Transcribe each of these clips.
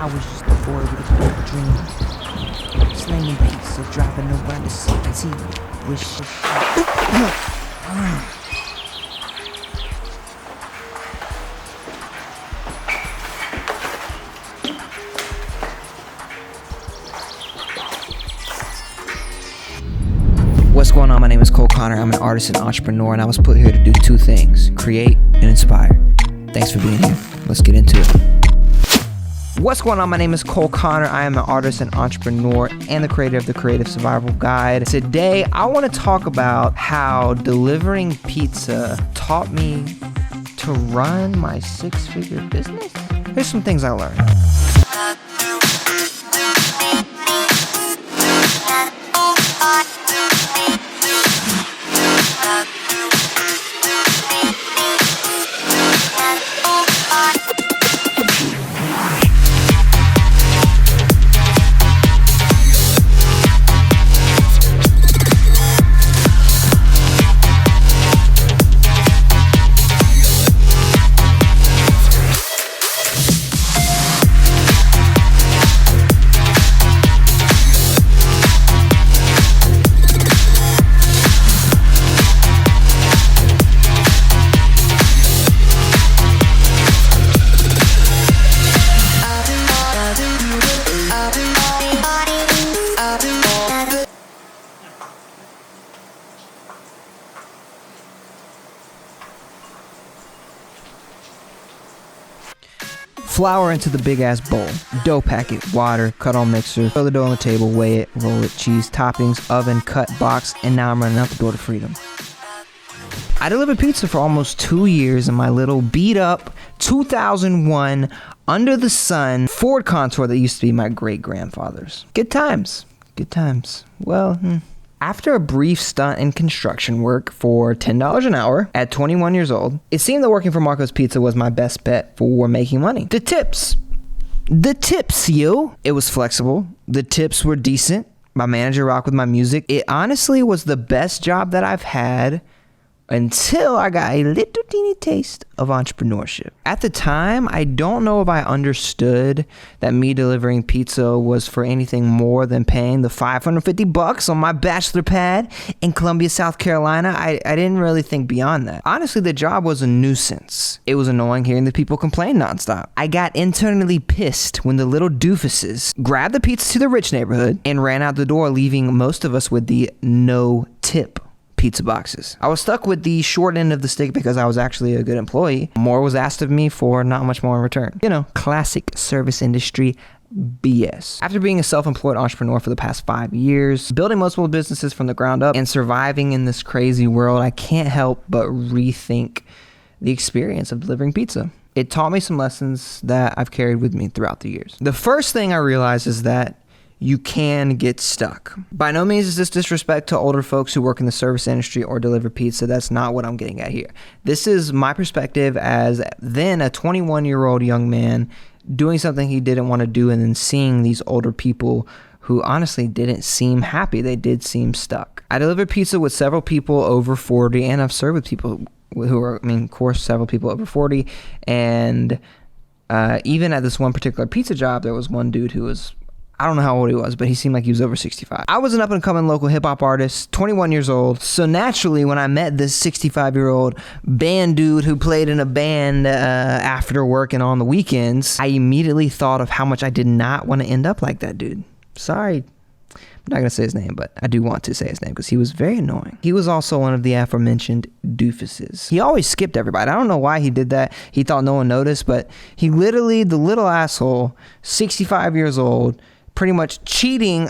I was just a boy with a big dream. Slinging pizza, driving around the city. Wish. What's going on? My name is Cole Connor. I'm an artist and entrepreneur, and I was put here to do two things: create and inspire. Thanks for being here. Let's get into it. What's going on? My name is Cole Connor. I am an artist and entrepreneur and the creator of the Creative Survival Guide. Today, I want to talk about how delivering pizza taught me to run my six-figure business. Here's some things I learned. Flour into the big ass bowl, dough packet, water, cut on mixer, throw the dough on the table, weigh it, roll it, cheese, toppings, oven, cut, box, and now I'm running out the door to freedom. I delivered pizza for almost 2 years in my little beat up 2001 under the sun Ford Contour that used to be my great grandfather's. Good times. Well, after a brief stunt in construction work for $10 an hour at 21 years old, it seemed that working for Marco's Pizza was my best bet for making money. The tips, yo. It was flexible. The tips were decent. My manager rocked with my music. It honestly was the best job that I've had until I got a little teeny taste of entrepreneurship. At the time, I don't know if I understood that me delivering pizza was for anything more than paying the $550 on my bachelor pad in Columbia, South Carolina. I didn't really think beyond that. Honestly, the job was a nuisance. It was annoying hearing the people complain nonstop. I got internally pissed when the little doofuses grabbed the pizza to the rich neighborhood and ran out the door, leaving most of us with the no tip pizza boxes. I was stuck with the short end of the stick because I was actually a good employee. More was asked of me for not much more in return. You know, classic service industry BS. After being a self-employed entrepreneur for the past 5 years, building multiple businesses from the ground up and surviving in this crazy world, I can't help but rethink the experience of delivering pizza. It taught me some lessons that I've carried with me throughout the years. The first thing I realized is that you can get stuck. By no means is this disrespect to older folks who work in the service industry or deliver pizza. That's not what I'm getting at here. This is my perspective as then a 21-year-old young man doing something he didn't want to do and then seeing these older people who honestly didn't seem happy. They did seem stuck. I delivered pizza with several people over 40, and I've served with people who are, of course, several people over 40. And even at this one particular pizza job, there was one dude who was, I don't know how old he was, but he seemed like he was over 65. I was an up-and-coming local hip-hop artist, 21 years old. So naturally, when I met this 65-year-old band dude who played in a band after work and on the weekends, I immediately thought of how much I did not want to end up like that dude. Sorry, I'm not going to say his name, but I do want to say his name because he was very annoying. He was also one of the aforementioned doofuses. He always skipped everybody. I don't know why he did that. He thought no one noticed, but he literally, the little asshole, 65 years old, pretty much cheating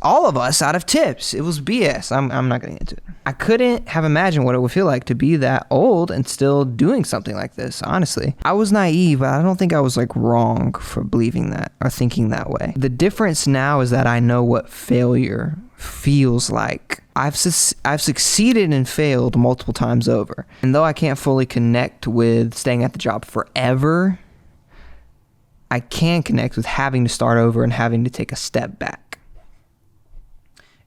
all of us out of tips. It was BS. I'm not getting into it. I couldn't have imagined what it would feel like to be that old and still doing something like this, honestly. I was naive, but I don't think I was wrong for believing that or thinking that way. The difference now is that I know what failure feels like. I've succeeded and failed multiple times over. And though I can't fully connect with staying at the job forever, I can connect with having to start over and having to take a step back.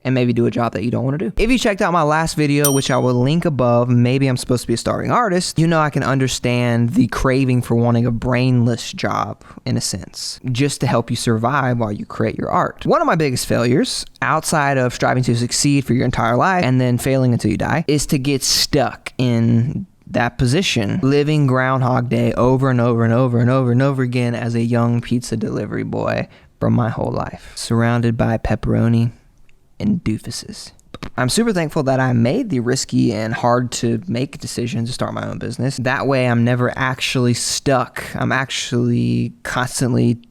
and maybe do a job that you don't want to do. If you checked out my last video, which I will link above, maybe I'm supposed to be a starving artist, you know I can understand the craving for wanting a brainless job, in a sense, just to help you survive while you create your art. One of my biggest failures, outside of striving to succeed for your entire life and then failing until you die, is to get stuck in that position, living Groundhog Day over and over and over and over and over again as a young pizza delivery boy for my whole life, surrounded by pepperoni and doofuses. I'm super thankful that I made the risky and hard to make decision to start my own business. That way I'm never actually stuck. I'm actually constantly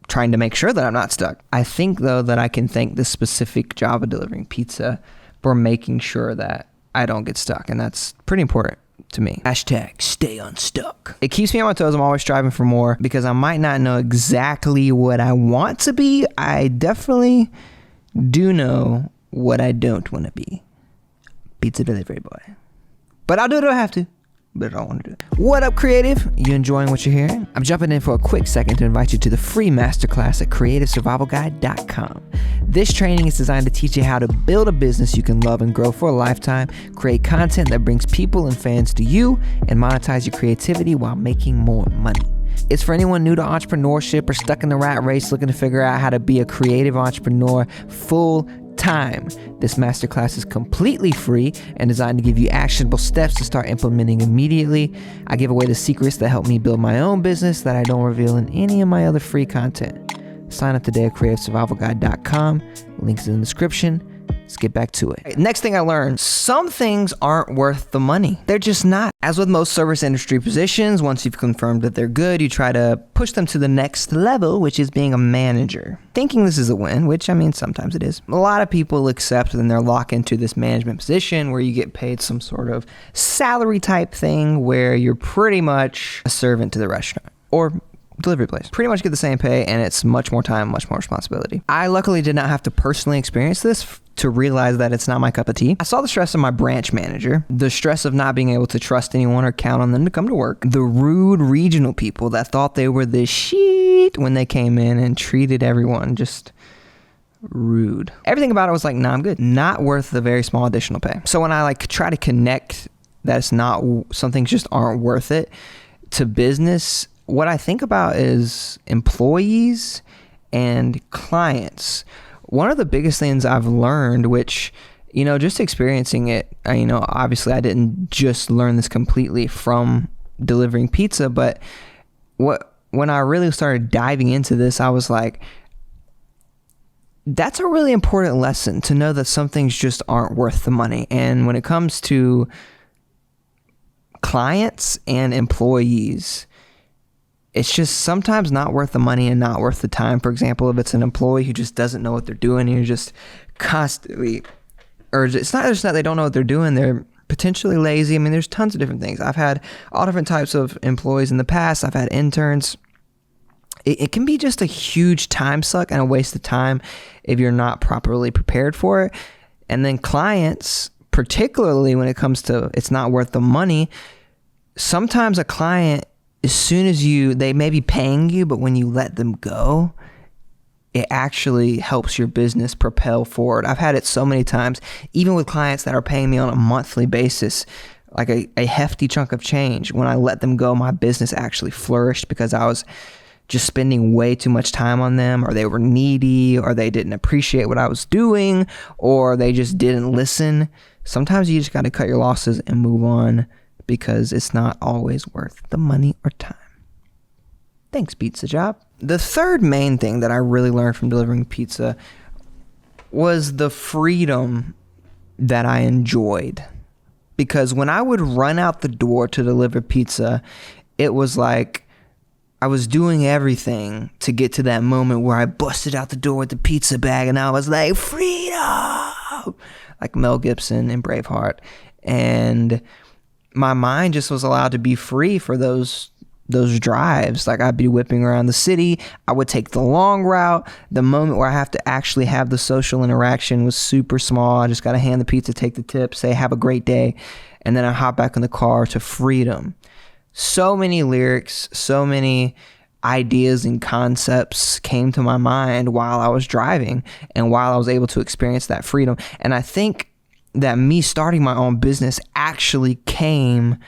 trying to make sure that I'm not stuck. I think though that I can thank this specific job of delivering pizza for making sure that I don't get stuck, and that's pretty important to me. Hashtag stay unstuck. It keeps me on my toes. I'm always striving for more because I might not know exactly what I want to be. I definitely do know what I don't want to be. Pizza delivery boy. But I'll do it if I have to. But I don't want to do it. What up, creative? You enjoying what you're hearing? I'm jumping in for a quick second to invite you to the free masterclass at creativesurvivalguide.com. This training is designed to teach you how to build a business you can love and grow for a lifetime, create content that brings people and fans to you, and monetize your creativity while making more money. It's for anyone new to entrepreneurship or stuck in the rat race looking to figure out how to be a creative entrepreneur full time. This masterclass is completely free and designed to give you actionable steps to start implementing immediately. I give away the secrets that help me build my own business that I don't reveal in any of my other free content. Sign up today at creativesurvivalguide.com. Links in the description. Let's get back to it. Next thing I learned, some things aren't worth the money. They're just not. As with most service industry positions, once you've confirmed that they're good, you try to push them to the next level, which is being a manager. Thinking this is a win, which I mean, sometimes it is. A lot of people accept and they're locked into this management position where you get paid some sort of salary type thing where you're pretty much a servant to the restaurant or delivery place. Pretty much get the same pay, and it's much more time, much more responsibility. I luckily did not have to personally experience this to realize that it's not my cup of tea. I saw the stress of my branch manager, the stress of not being able to trust anyone or count on them to come to work, the rude regional people that thought they were the shit when they came in and treated everyone just rude. Everything about it was like, nah, I'm good. Not worth the very small additional pay. So when I try to connect that it's not, some things just aren't worth it to business, what I think about is employees and clients. One of the biggest things I've learned, which, just experiencing it, obviously I didn't just learn this completely from delivering pizza, but when I really started diving into this, I was like, that's a really important lesson to know that some things just aren't worth the money. And when it comes to clients and employees, it's just sometimes not worth the money and not worth the time. For example, if it's an employee who just doesn't know what they're doing, and you're just constantly, or it's not just that they don't know what they're doing, they're potentially lazy. I mean, there's tons of different things. I've had all different types of employees in the past. I've had interns. It can be just a huge time suck and a waste of time if you're not properly prepared for it. And then clients, particularly when it comes to it's not worth the money, sometimes a client, as soon as they may be paying you, but when you let them go, it actually helps your business propel forward. I've had it so many times, even with clients that are paying me on a monthly basis, like a hefty chunk of change. When I let them go, my business actually flourished because I was just spending way too much time on them, or they were needy, or they didn't appreciate what I was doing, or they just didn't listen. Sometimes you just got to cut your losses and move on, because it's not always worth the money or time. Thanks, pizza job. The third main thing that I really learned from delivering pizza was the freedom that I enjoyed. Because when I would run out the door to deliver pizza, it was like I was doing everything to get to that moment where I busted out the door with the pizza bag and I was like, freedom! Like Mel Gibson in Braveheart. And my mind just was allowed to be free for those drives. Like, I'd be whipping around the city. I would take the long route. The moment where I have to actually have the social interaction was super small. I just got to hand the pizza, take the tip, say, have a great day. And then I hop back in the car to freedom. So many lyrics, so many ideas and concepts came to my mind while I was driving and while I was able to experience that freedom. And I think that me starting my own business actually came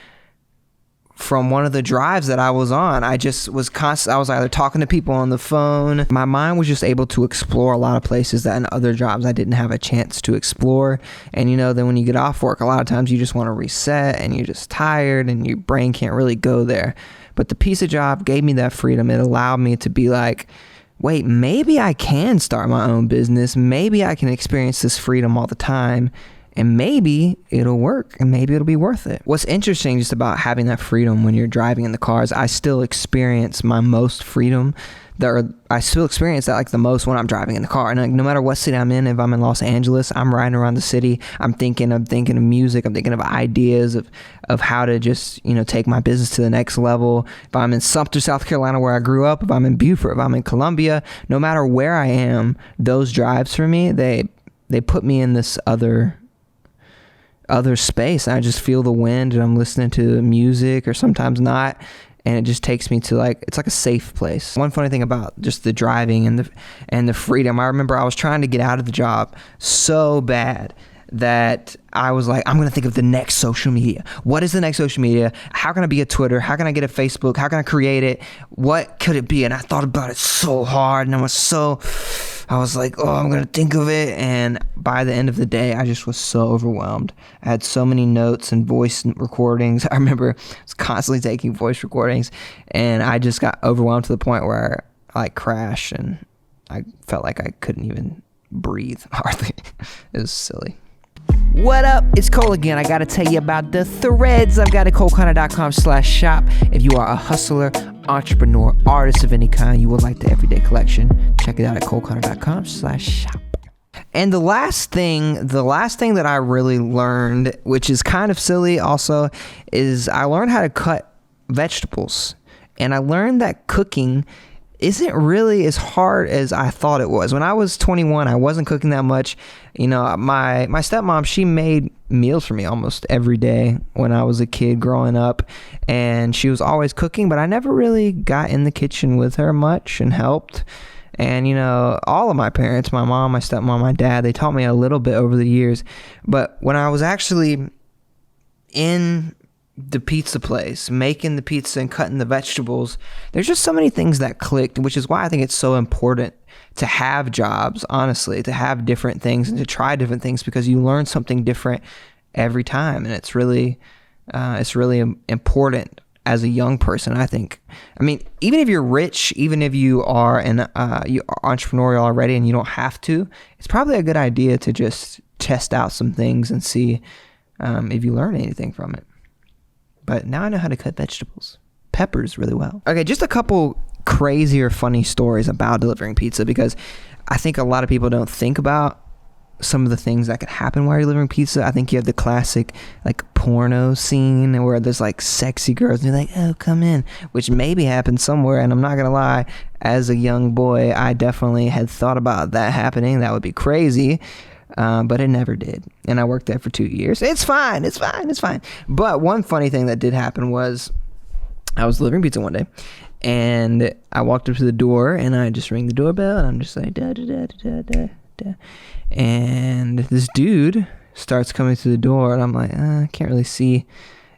from one of the drives that I was on. I just was constant. I was either talking to people on the phone. My mind was just able to explore a lot of places that in other jobs I didn't have a chance to explore. And then when you get off work, a lot of times you just want to reset and you're just tired and your brain can't really go there. But the pizza job gave me that freedom. It allowed me to be like, wait, maybe I can start my own business. Maybe I can experience this freedom all the time. And maybe it'll work and maybe it'll be worth it. What's interesting just about having that freedom when you're driving in the cars, I still experience my most freedom. I still experience that like the most when I'm driving in the car. And like, no matter what city I'm in, if I'm in Los Angeles, I'm riding around the city. I'm thinking of music. I'm thinking of ideas of how to just, take my business to the next level. If I'm in Sumter, South Carolina, where I grew up, if I'm in Beaufort, if I'm in Columbia, no matter where I am, those drives for me, they put me in this other space. I just feel the wind and I'm listening to music or sometimes not. And it just takes me to it's like a safe place. One funny thing about just the driving and the freedom, I remember I was trying to get out of the job so bad that I was like, I'm going to think of the next social media. What is the next social media? How can I be a Twitter? How can I get a Facebook? How can I create it? What could it be? And I thought about it so hard and I was like, oh, I'm going to think of it. And by the end of the day, I just was so overwhelmed. I had so many notes and voice recordings. I remember I was constantly taking voice recordings and I just got overwhelmed to the point where I crashed and I felt like I couldn't even breathe hardly. It was silly. What up? It's Cole again. I gotta tell you about the threads I've got at coleconnor.com/shop. If you are a hustler, entrepreneur, artist of any kind, you would like the Everyday Collection, check it out at coleconnor.com/shop. And the last thing that I really learned, which is kind of silly also, is I learned how to cut vegetables. And I learned that cooking isn't really as hard as I thought it was. When I was 21, I wasn't cooking that much. My stepmom, she made meals for me almost every day when I was a kid growing up, and she was always cooking, but I never really got in the kitchen with her much and helped. And, all of my parents, my mom, my stepmom, my dad, they taught me a little bit over the years. But when I was actually in the pizza place, making the pizza and cutting the vegetables, there's just so many things that clicked, which is why I think it's so important to have jobs, honestly, to have different things and to try different things, because you learn something different every time. And it's really important as a young person, I think. I mean, even if you're rich, even if you are you are entrepreneurial already and you don't have to, it's probably a good idea to just test out some things and see if you learn anything from it. But now I know how to cut vegetables, peppers really well. Okay, just a couple crazy or funny stories about delivering pizza, because I think a lot of people don't think about some of the things that could happen while you're delivering pizza. I think you have the classic porno scene where there's sexy girls and you're like, oh, come in, which maybe happened somewhere. And I'm not gonna lie, as a young boy, I definitely had thought about that happening. That would be crazy. But it never did. And I worked there for 2 years. It's fine. But one funny thing that did happen was I was delivering pizza one day and I walked up to the door and I just rang the doorbell and I'm just like, da, da, da, da, da, da. And this dude starts coming through the door and I'm like, I can't really see.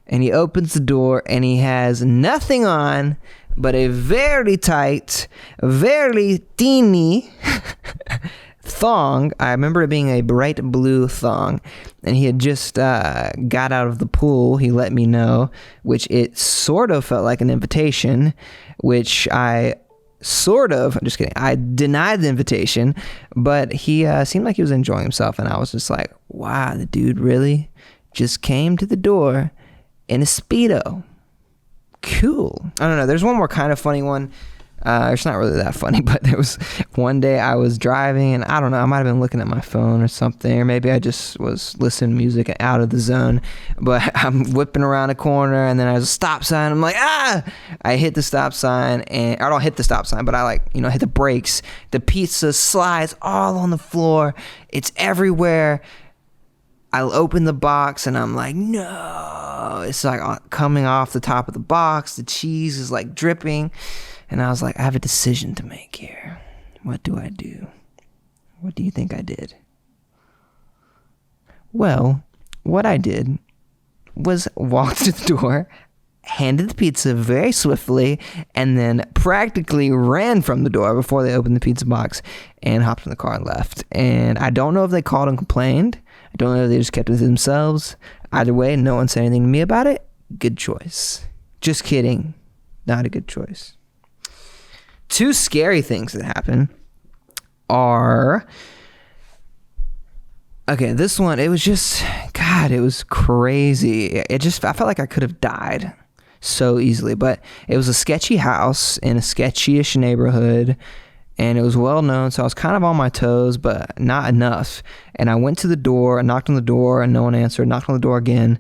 And he opens the door and he has nothing on but a very tight, very teeny thong. I remember it being a bright blue thong, and he had just got out of the pool. He let me know, which it sort of felt like an invitation, which I'm just kidding, I denied the invitation, but he seemed like he was enjoying himself, and I was just like, wow, the dude really just came to the door in a Speedo. Cool. I don't know, there's one more kind of funny one. It's not really that funny, but there was one day I was driving and I don't know, I might have been looking at my phone or something, or maybe I just was listening to music and out of the zone, but I'm whipping around a corner and then there's a stop sign. I'm like, I hit the stop sign, and I don't hit the stop sign, but I hit the brakes. The pizza slides all on the floor. It's everywhere. I'll open the box and I'm like, no, it's coming off the top of the box. The cheese is dripping. And I was like, I have a decision to make here. What do I do? What do you think I did? Well, what I did was walk to the door, handed the pizza very swiftly, and then practically ran from the door before they opened the pizza box and hopped in the car and left. And I don't know if they called and complained. I don't know if they just kept it to themselves. Either way, no one said anything to me about it. Good choice. Just kidding. Not a good choice. Two scary things that happen are... Okay, this one, it was just... God, it was crazy. I felt like I could have died so easily. But it was a sketchy house in a sketchy-ish neighborhood. And it was well known, so I was kind of on my toes, but not enough. And I went to the door, I knocked on the door, and no one answered. Knocked on the door again.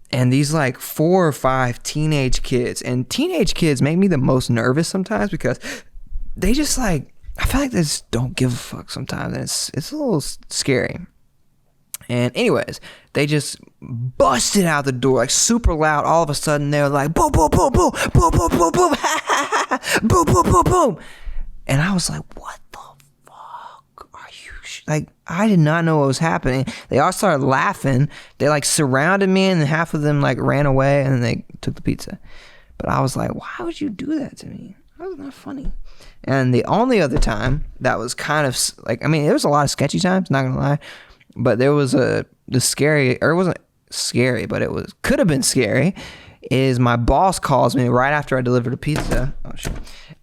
And these like 4 or 5 teenage kids. And teenage kids make me the most nervous sometimes because they just like, I feel like they just don't give a fuck sometimes. And it's a little scary. And anyways, they just busted out the door like super loud. All of a sudden, they're like, boom, boom, boom, boom, boom, boom, boom, boom, ha, ha, ha, boom, boom, boom, boom. And I was like, what the fuck are you? Like, I did not know what was happening. They all started laughing. They like surrounded me, and half of them like ran away, and then they took the pizza. But I was like, why would you do that to me? That was not funny. And the only other time that was kind of like, I mean, there was a lot of sketchy times, not gonna lie. But there was the scary, or it wasn't scary, but it could have been scary, is my boss calls me right after I delivered a pizza. Oh shit.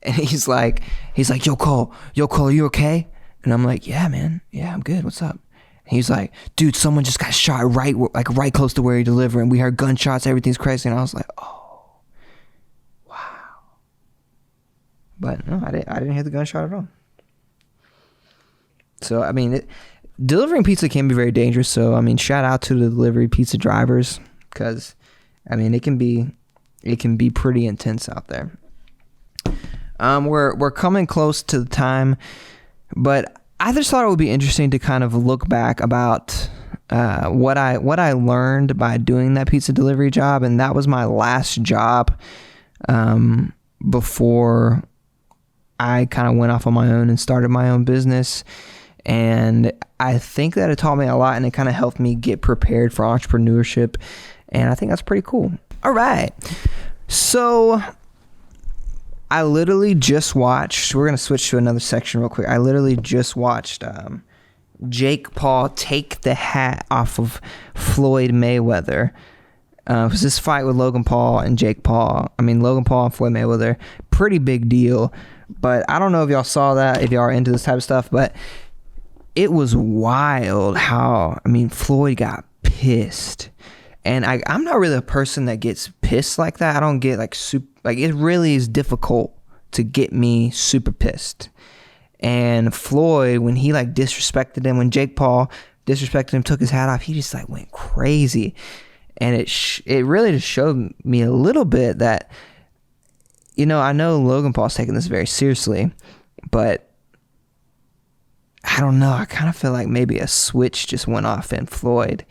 And he's like, yo Cole, are you okay? And I'm like, yeah, man. Yeah, I'm good. What's up? And he's like, dude, someone just got shot right close to where you deliver, and we heard gunshots, everything's crazy. And I was like, oh, wow. But no, I didn't hear the gunshot at all. So, I mean, delivering pizza can be very dangerous. So, I mean, shout out to the delivery pizza drivers, because, I mean, it can be pretty intense out there. We're coming close to the time, but I just thought it would be interesting to kind of look back about what I learned by doing that pizza delivery job, and that was my last job before I kind of went off on my own and started my own business. And I think that it taught me a lot, and it kind of helped me get prepared for entrepreneurship, and I think that's pretty cool. All right, so I literally just watched, we're going to switch to another section real quick. I literally just watched Jake Paul take the hat off of Floyd Mayweather. It was this fight with Logan Paul and Jake Paul. I mean, Logan Paul and Floyd Mayweather, pretty big deal. But I don't know if y'all saw that, if y'all are into this type of stuff, but it was wild how, I mean, Floyd got pissed. And I'm not really a person that gets pissed like that. I don't get like super, like it really is difficult to get me super pissed. And Floyd, when he like disrespected him, when Jake Paul disrespected him, took his hat off, he just like went crazy. And it really just showed me a little bit that, you know, I know Logan Paul's taking this very seriously, but I don't know. I kind of feel like maybe a switch just went off in Floyd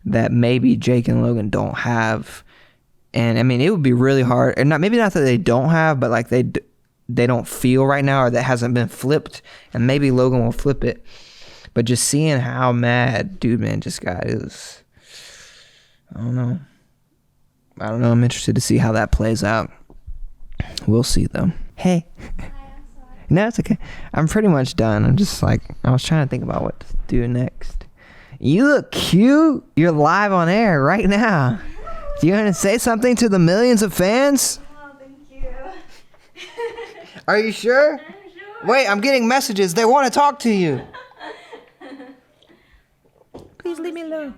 that maybe Jake and Logan don't have. And I mean, it would be really hard, and maybe not that they don't have, but like they don't feel right now, or that hasn't been flipped, and maybe Logan will flip it. But just seeing how mad dude man just got, it was, I don't know. I'm interested to see how that plays out. We'll see though. Hey. No, it's okay. I'm pretty much done. I'm just like, I was trying to think about what to do next. You look cute. You're live on air right now. Do you want to say something to the millions of fans? Oh, thank you. Are you sure? I'm sure. Wait, I'm getting messages. They want to talk to you. Please leave me alone.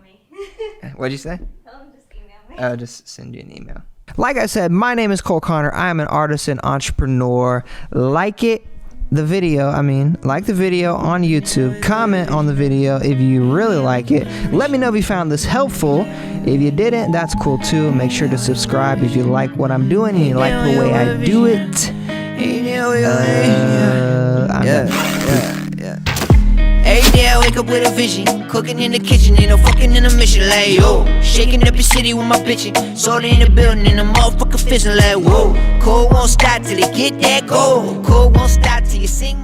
What'd you say? Tell them just email me. I'll just send you an email. Like I said, my name is Cole Connor. I am an artist and entrepreneur. Like the video on YouTube. Comment on the video if you really like it. Let me know if you found this helpful. If you didn't, that's cool too. Make sure to subscribe if you like what I'm doing and you like the way I do it. I'm done. Hey, I wake up with a vision. Cooking in the kitchen, ain't no fucking in the mission. Like, yo, shaking up your city with my bitchin'. Soda in the building, and the motherfucker fizzing. Like, whoa, cold won't stop till they get that gold. Cold won't stop till you sing my